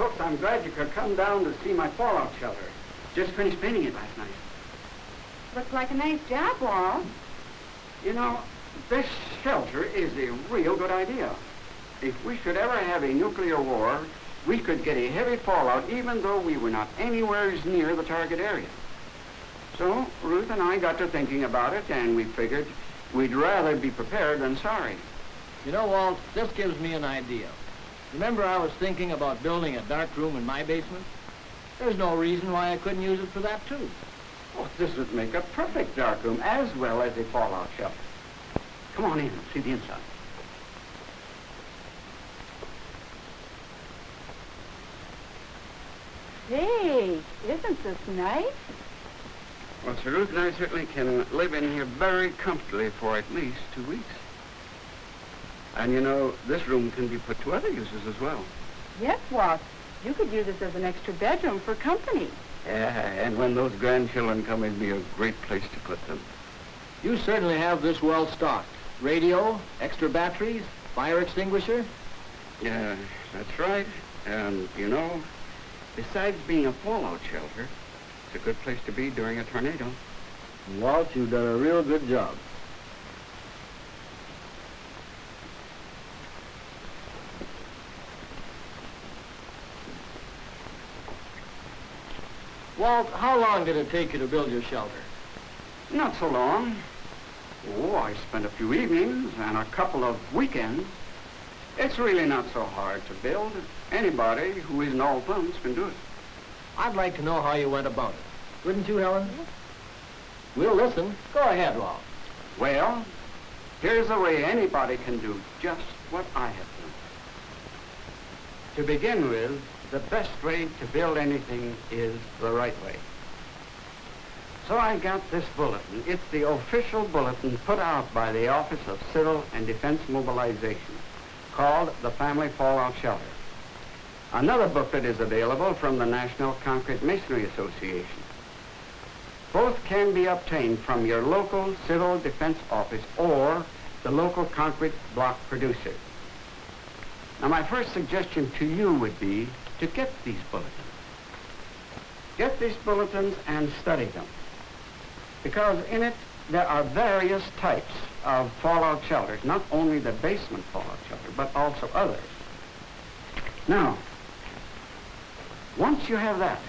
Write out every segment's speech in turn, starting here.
folks, I'm glad you could come down to see my fallout shelter. Just finished painting it last night. Looks like a nice job, Walt. You know, this shelter is a real good idea. If we should ever have a nuclear war, we could get a heavy fallout even though we were not anywhere near the target area. So Ruth and I got to thinking about it, and we figured we'd rather be prepared than sorry. You know, Walt, this gives me an idea. Remember I was thinking about building a dark room in my basement? There's no reason why I couldn't use it for that, too. Oh, this would make a perfect darkroom as well as a fallout shelter. Come on in and see the inside. Hey, isn't this nice? Well, Sir Ruth and I certainly can live in here very comfortably for at least 2 weeks. And you know, this room can be put to other uses as well. Yes, Walt. You could use this as an extra bedroom for company. Yeah, and when those grandchildren come, it'd be a great place to put them. You certainly have this well stocked. Radio, extra batteries, fire extinguisher. Yeah, that's right. And, you know, besides being a fallout shelter, it's a good place to be during a tornado. Walt, you've done a real good job. Walt, how long did it take you to build your shelter? Not so long. Oh, I spent a few evenings and a couple of weekends. It's really not so hard to build. Anybody who isn't all thumbs can do it. I'd like to know how you went about it. Wouldn't you, Helen? We'll listen. Go ahead, Walt. Well, here's the way anybody can do just what I have done. To begin with, the best way to build anything is the right way. So I got this bulletin. It's the official bulletin put out by the Office of Civil and Defense Mobilization, called the Family Fallout Shelter. Another booklet is available from the National Concrete Masonry Association. Both can be obtained from your local civil defense office or the local concrete block producer. Now, my first suggestion to you would be to get these bulletins. Get these bulletins and study them, because in it there are various types of fallout shelters, not only the basement fallout shelter, but also others. Now, once you have that,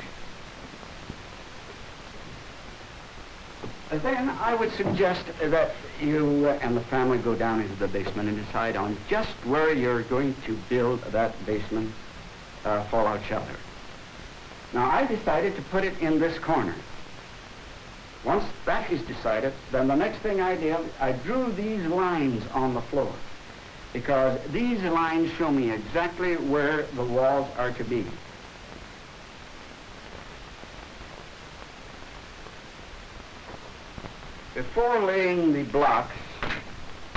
then I would suggest that you and the family go down into the basement and decide on just where you're going to build that basement fallout shelter. Now, I decided to put it in this corner. Once that is decided, then the next thing I did, I drew these lines on the floor, because these lines show me exactly where the walls are to be. Before laying the blocks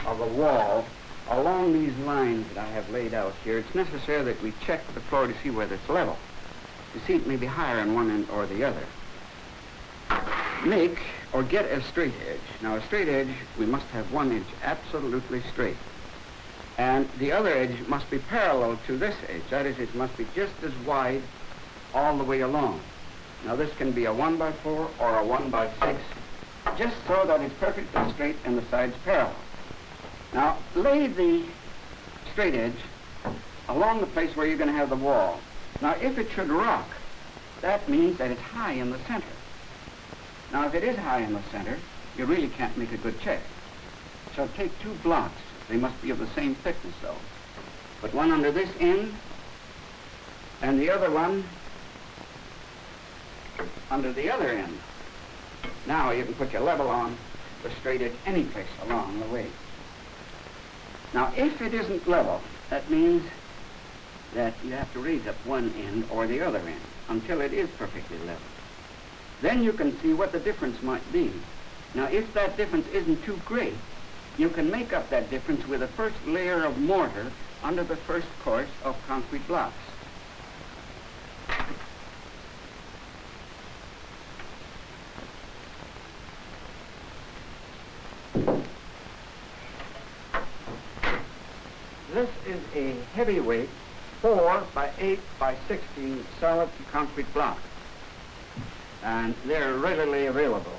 of the wall along these lines that I have laid out here, it's necessary that we check the floor to see whether it's level. You see, it may be higher on one end or the other. Make or get a straight edge. Now, a straight edge, we must have one edge absolutely straight. And the other edge must be parallel to this edge. That is, it must be just as wide all the way along. Now, this can be a 1x4 or a 1x6, just so that it's perfectly straight and the sides parallel. Now, lay the straight edge along the place where you're going to have the wall. Now, if it should rock, that means that it's high in the center. Now, if it is high in the center, you really can't make a good check. So take two blocks. They must be of the same thickness, though. Put one under this end, and the other one under the other end. Now you can put your level on the straight edge any place along the way. Now, if it isn't level, that means that you have to raise up one end or the other end until it is perfectly level. Then you can see what the difference might be. Now, if that difference isn't too great, you can make up that difference with the first layer of mortar under the first course of concrete blocks. This is a heavyweight 4 by 8 by 16 solid concrete blocks. And they're readily available.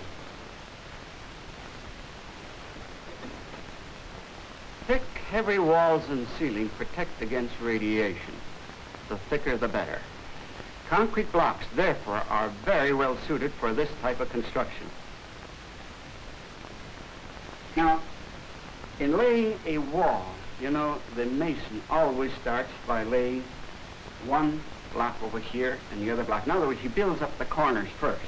Thick, heavy walls and ceiling protect against radiation. The thicker, the better. Concrete blocks, therefore, are very well suited for this type of construction. Now, in laying a wall, you know, the mason always starts by laying one block over here and the other block. In other words, he builds up the corners first.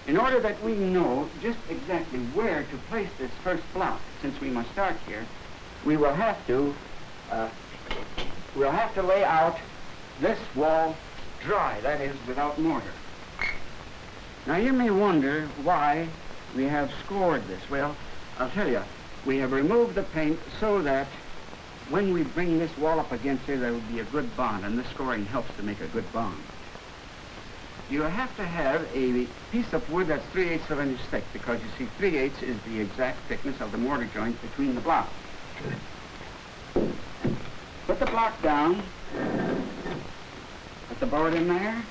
In order that we know just exactly where to place this first block, since we must start here, we will have to lay out this wall dry, that is, without mortar. Now, you may wonder why we have scored this. Well, I'll tell you, we have removed the paint so that when we bring this wall up against here, there will be a good bond, and this scoring helps to make a good bond. You have to have a piece of wood that's 3/8 of an inch thick, because you see 3/8 is the exact thickness of the mortar joint between the blocks. Put the block down, put the board in there,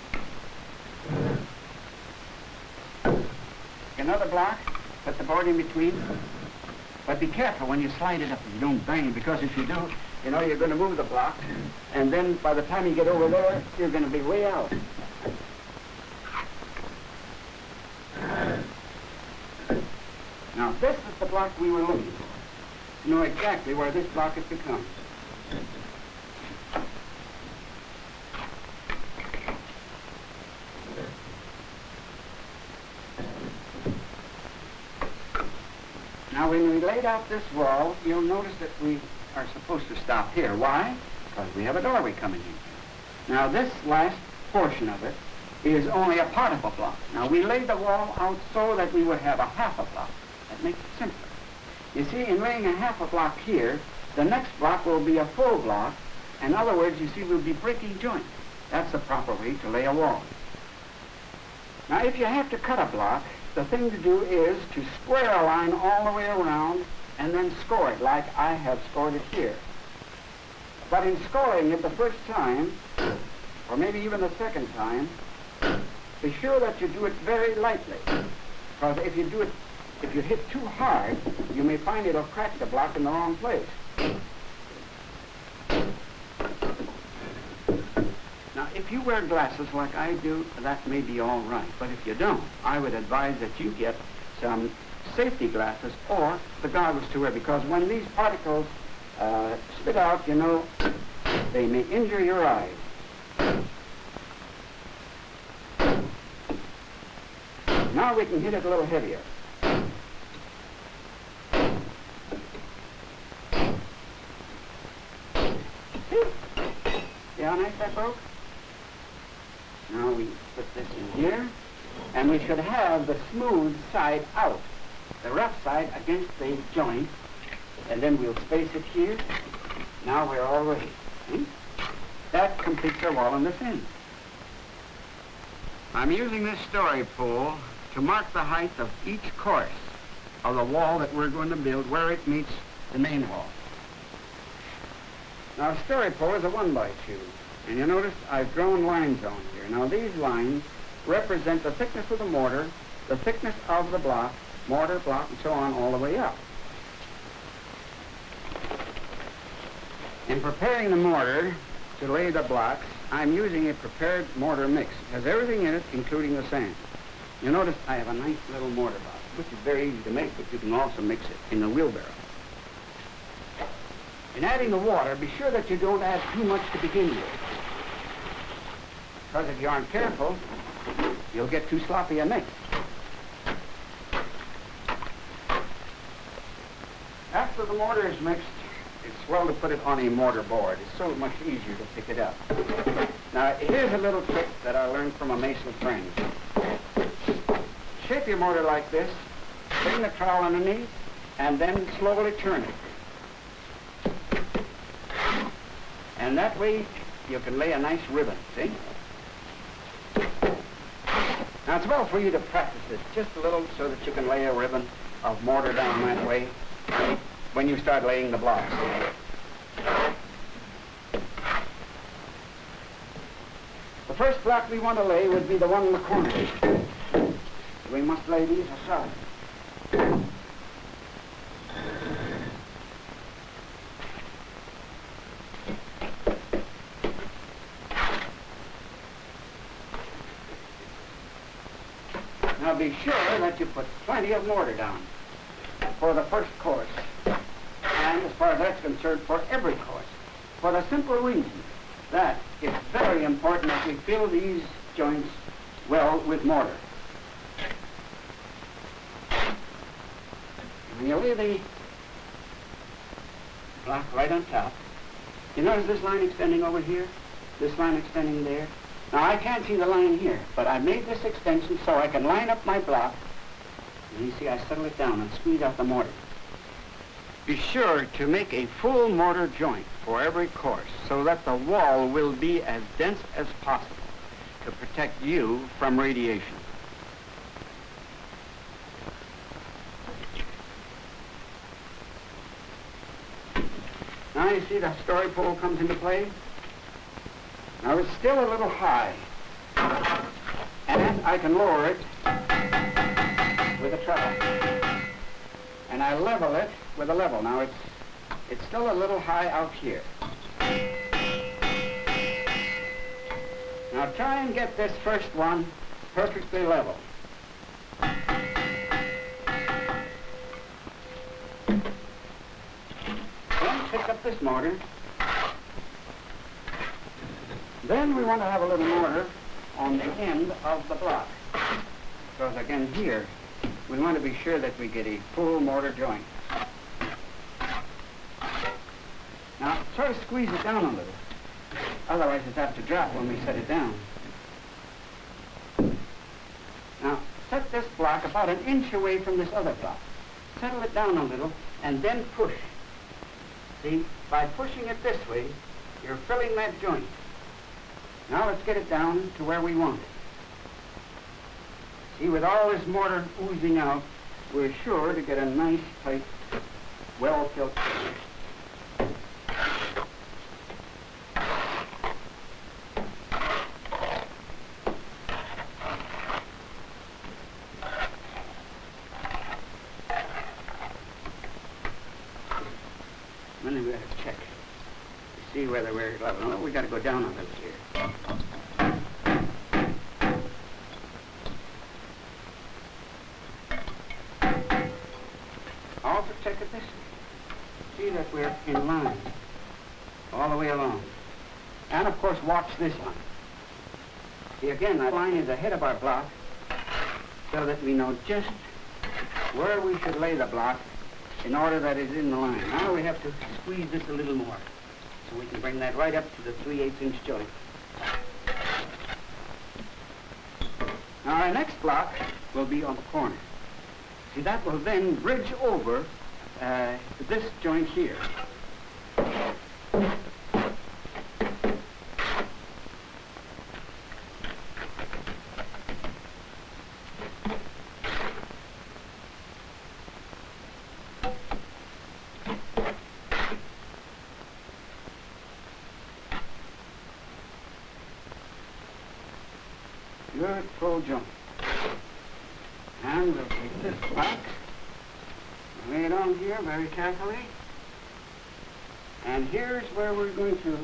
another block, put the board in between. But be careful when you slide it up, you don't bang, because if you do, you know, you're going to move the block, and then by the time you get over there, you're going to be way out. Now, this is the block we were looking for. You know exactly where this block has become. Now, when we laid out this wall, you'll notice that we are supposed to stop here. Why? Because we have a doorway coming in. Now, this last portion of it is only a part of a block. Now, we laid the wall out so that we would have a half a block. That makes it simpler. You see, in laying a half a block here, the next block will be a full block. In other words, you see, we'll be breaking joints. That's the proper way to lay a wall. Now, if you have to cut a block, the thing to do is to square a line all the way around and then score it like I have scored it here. But in scoring it the first time, or maybe even the second time, be sure that you do it very lightly. Because if you hit too hard, you may find it'll crack the block in the wrong place. Now, if you wear glasses like I do, that may be all right. But if you don't, I would advise that you get some safety glasses or the goggles to wear, because when these particles spit out, you know, they may injure your eyes. Now we can hit it a little heavier. See how nice that broke? Now we put this in here, and we should have the smooth side out, the rough side against the joint, and then we'll space it here. Now we're all ready. See? That completes our wall on this end. I'm using this story pole to mark the height of each course of the wall that we're going to build where it meets the main wall. Now, a story pole is a 1x2. And you notice I've drawn lines on here. Now, these lines represent the thickness of the mortar, the thickness of the block, mortar, block, and so on all the way up. In preparing the mortar to lay the blocks, I'm using a prepared mortar mix. It has everything in it, including the sand. You notice I have a nice little mortar box, which is very easy to make, but you can also mix it in the wheelbarrow. In adding the water, be sure that you don't add too much to begin with. Because if you aren't careful, you'll get too sloppy a mix. After the mortar is mixed, it's well to put it on a mortar board. It's so much easier to pick it up. Now, here's a little trick that I learned from a mason friend. Shape your mortar like this, bring the trowel underneath, and then slowly turn it. And that way, you can lay a nice ribbon, see? Now, it's well for you to practice this just a little so that you can lay a ribbon of mortar down that way when you start laying the blocks. first block we want to lay would be the one in the corner. We must lay these aside. Now be sure that you put plenty of mortar down for the first course, and as far as that's concerned, for every course, for the simple reason that it's very important that we fill these joints well with mortar. When you lay the block right on top, you notice this line extending over here, this line extending there. Now I can't see the line here, but I made this extension so I can line up my block. And you see I settle it down and squeeze out the mortar. Be sure to make a full mortar joint for every course so that the wall will be as dense as possible to protect you from radiation. Now you see the story pole comes into play. Now it's still a little high, and I can lower it with a treadle. And I level it with a level. Now it's still a little high out here. Now try and get this first one perfectly level. Then pick up this mortar. Then we want to have a little mortar on the end of the block. Because again here, we want to be sure that we get a full mortar joint. Now, sort of squeeze it down a little. Otherwise, it's apt to drop when we set it down. Now, set this block about an inch away from this other block. Settle it down a little, and then push. See, by pushing it this way, you're filling that joint. Now let's get it down to where we want it. See, with all this mortar oozing out, we're sure to get a nice, tight, well-filled space. Then we got to check to see whether we're level. No, we got to go down on this here. Also check it this way. See that we're in line all the way along. And of course watch this line. See again, that line is ahead of our block so that we know just where we should lay the block in order that it's in the line. Now we have to squeeze this a little more so we can bring that right up to the 3/8" joint. Now our next block will be on the corner. See, that will then bridge over this joint here. Good full joint. And we'll take this block, lay it on here very carefully. And here's where we're going to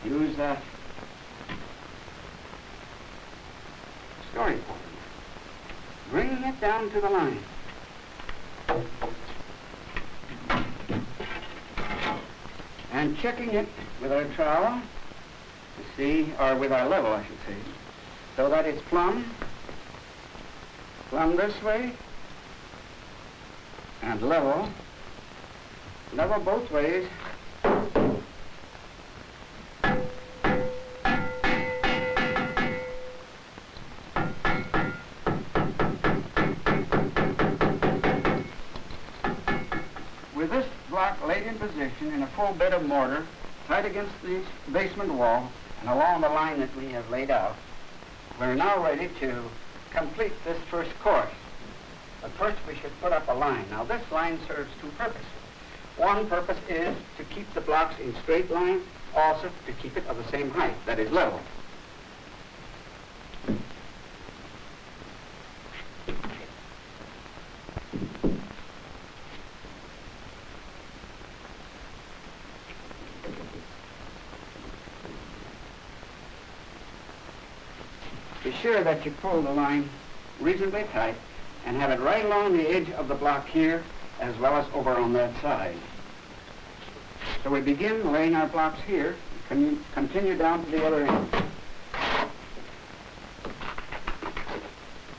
use that story point. Bringing it down to the line. And checking it with our trowel to see, or with our level, I should say, so that it's plumb this way, and level both ways. With this block laid in position in a full bed of mortar, tight against the basement wall, and along the line that we have laid out, we're now ready to complete this first course. But first we should put up a line. Now this line serves two purposes. One purpose is to keep the blocks in straight line, also to keep it of the same height, that is level. be sure that you pull the line reasonably tight and have it right along the edge of the block here as well as over on that side. So we begin laying our blocks here, continue down to the other end.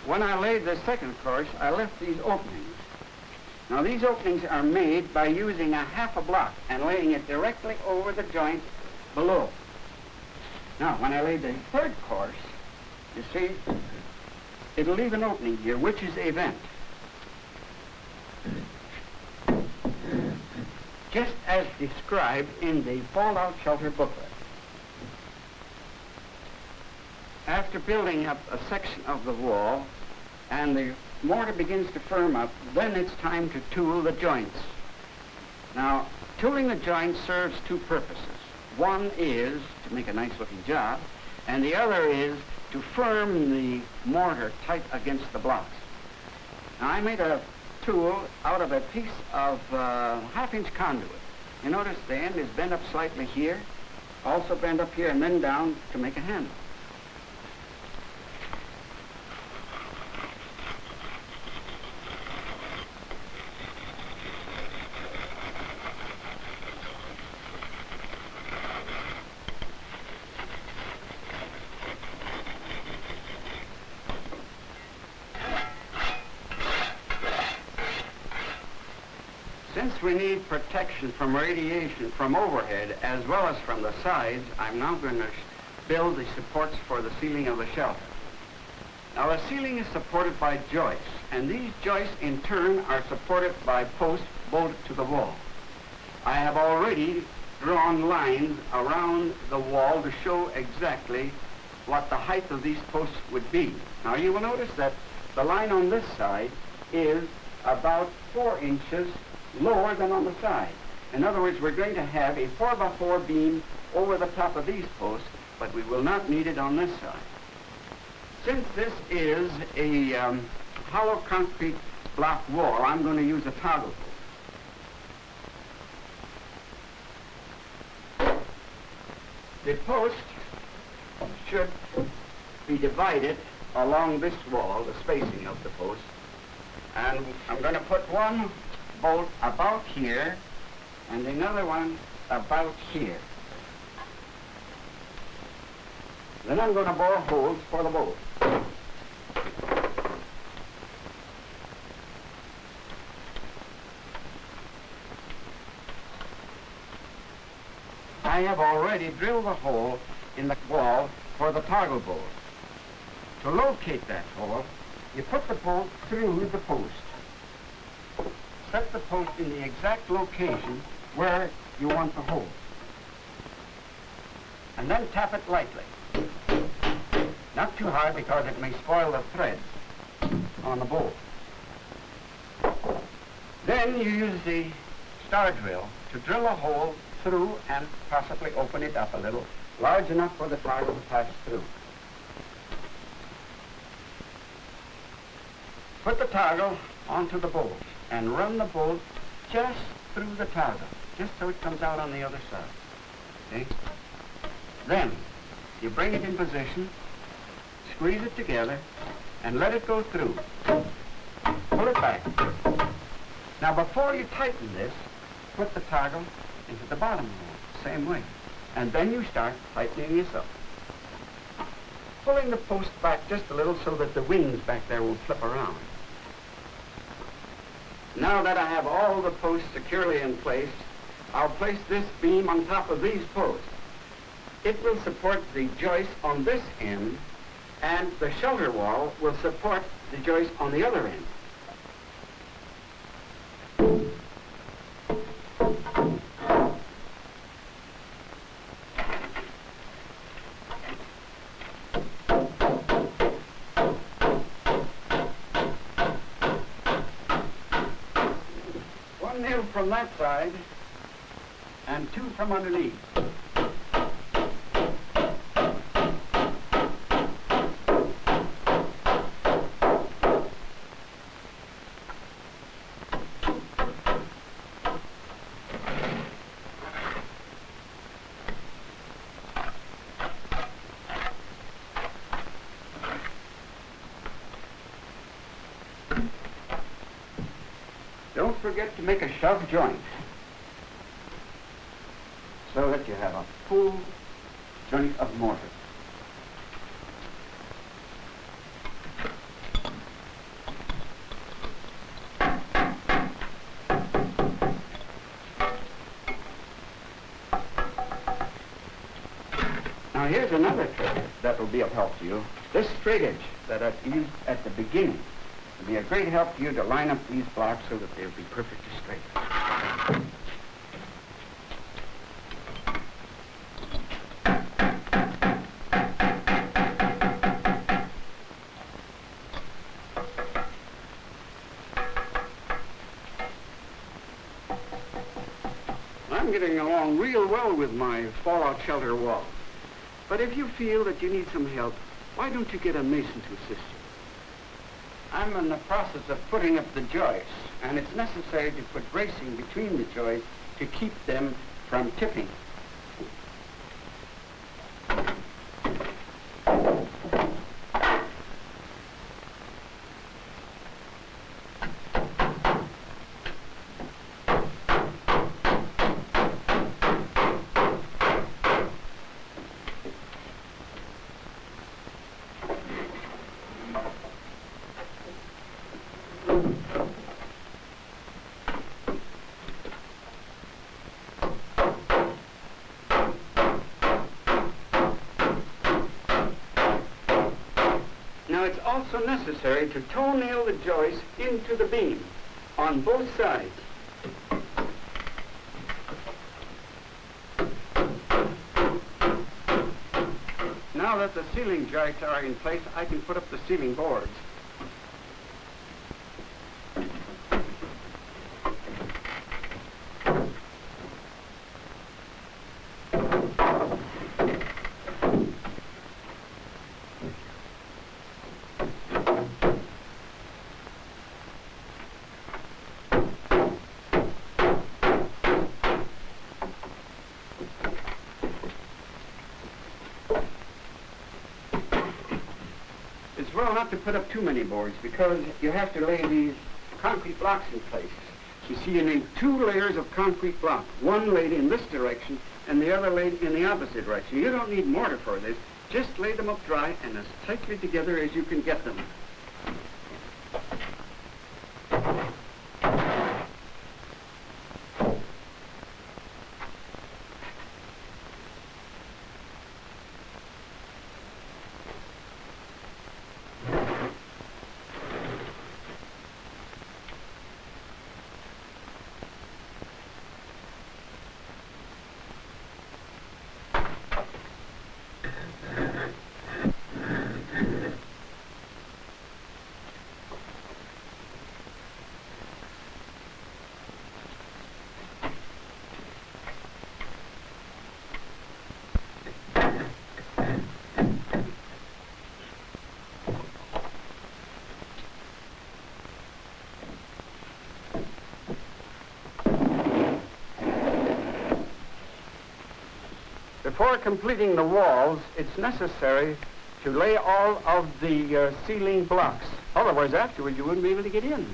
When I laid the second course, I left these openings. Now these openings are made by using a half a block and laying it directly over the joint below. Now when I laid the third course, you see, it'll leave an opening here, which is a vent. Just as described in the fallout shelter booklet. After building up a section of the wall and the mortar begins to firm up, then it's time to tool the joints. Now, tooling the joints serves two purposes. One is to make a nice looking job, and the other is to firm the mortar tight against the blocks. Now, I made a tool out of a piece of half-inch conduit. You notice the end is bent up slightly here, also bent up here and then down to make a handle. Since we need protection from radiation from overhead as well as from the sides, I'm now going to build the supports for the ceiling of the shelter. Now the ceiling is supported by joists, and these joists in turn are supported by posts bolted to the wall. I have already drawn lines around the wall to show exactly what the height of these posts would be. Now you will notice that the line on this side is about 4 inches lower than on the side. In other words, we're going to have a 4x4 beam over the top of these posts, but we will not need it on this side. Since this is a hollow concrete block wall, I'm going to use a toggle post. The post should be divided along this wall, the spacing of the post, and I'm going to put one bolt about here and another one about here. Then I'm going to bore holes for the bolt. I have already drilled a hole in the wall for the toggle bolt. To locate that hole, you put the bolt through the post. Set the post in the exact location where you want the hole. And then tap it lightly. Not too hard because it may spoil the threads on the bolt. Then you use the star drill to drill a hole through and possibly open it up a little, large enough for the toggle to pass through. Put the toggle onto the bolt and run the bolt just through the toggle, just so it comes out on the other side. Okay? Then you bring it in position, squeeze it together, and let it go through. Pull it back. Now before you tighten this, put the toggle into the bottom hole, same way. And then you start tightening this up. Pulling the post back just a little so that the wings back there will flip around. Now that I have all the posts securely in place, I'll place this beam on top of these posts. It will support the joist on this end, and the shelter wall will support the joist on the other end. One nail from that side and 2 from underneath. don't forget to make a shove joint so that you have a full joint of mortar. Now here's another trick that will be of help to you. This straight edge that I've used at the beginning will be a great help to you to line up these blocks so that they'll be perfectly straight. I'm getting along real well with my fallout shelter wall. But if you feel that you need some help, why don't you get a mason to assist you? I'm in the process of putting up the joists, and it's necessary to put bracing between the joists to keep them from tipping. Now it's also necessary to toe-nail the joist into the beam on both sides. Now that the ceiling joists are in place, I can put up the ceiling boards. It's well not to put up too many boards because you have to lay these concrete blocks in place. You see, you need 2 layers of concrete block, one laid in this direction and the other laid in the opposite direction. You don't need mortar for this. Just lay them up dry and as tightly together as you can get them. Before completing the walls, it's necessary to lay all of the ceiling blocks. Otherwise, afterwards, you wouldn't be able to get in.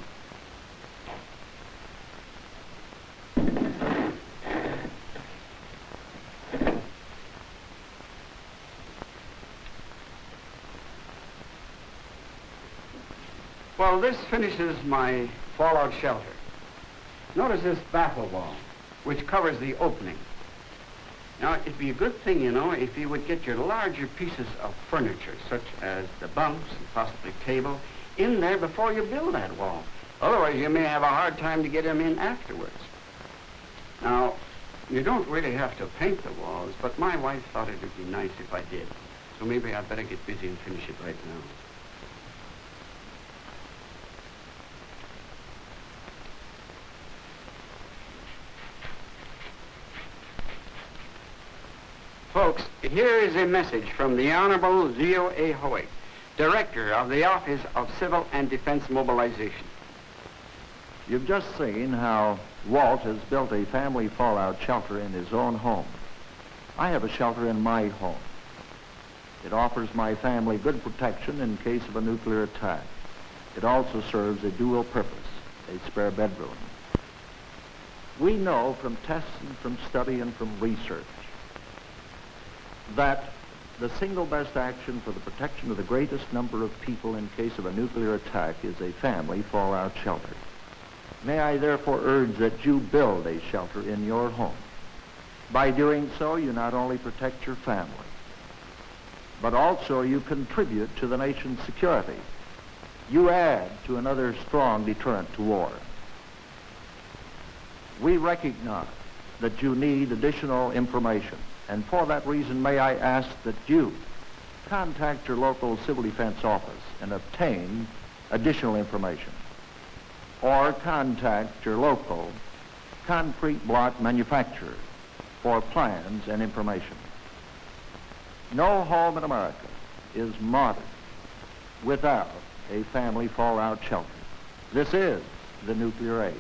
Well, this finishes my fallout shelter. Notice this baffle wall, which covers the opening. Now, it'd be a good thing, you know, if you would get your larger pieces of furniture, such as the bunks and possibly table, in there before you build that wall. Otherwise, you may have a hard time to get them in afterwards. Now, you don't really have to paint the walls, but my wife thought it would be nice if I did. So maybe I'd better get busy and finish it right now. Folks, here is a message from the Honorable Leo A. Howitt, Director of the Office of Civil and Defense Mobilization. You've just seen how Walt has built a family fallout shelter in his own home. I have a shelter in my home. It offers my family good protection in case of a nuclear attack. It also serves a dual purpose, a spare bedroom. We know from tests and from study and from research that the single best action for the protection of the greatest number of people in case of a nuclear attack is a family fallout shelter. May I therefore urge that you build a shelter in your home. By doing so, you not only protect your family, but also you contribute to the nation's security. You add to another strong deterrent to war. We recognize that you need additional information, and for that reason, may I ask that you contact your local civil defense office and obtain additional information, or contact your local concrete block manufacturer for plans and information. No home in America is modern without a family fallout shelter. This is the nuclear age.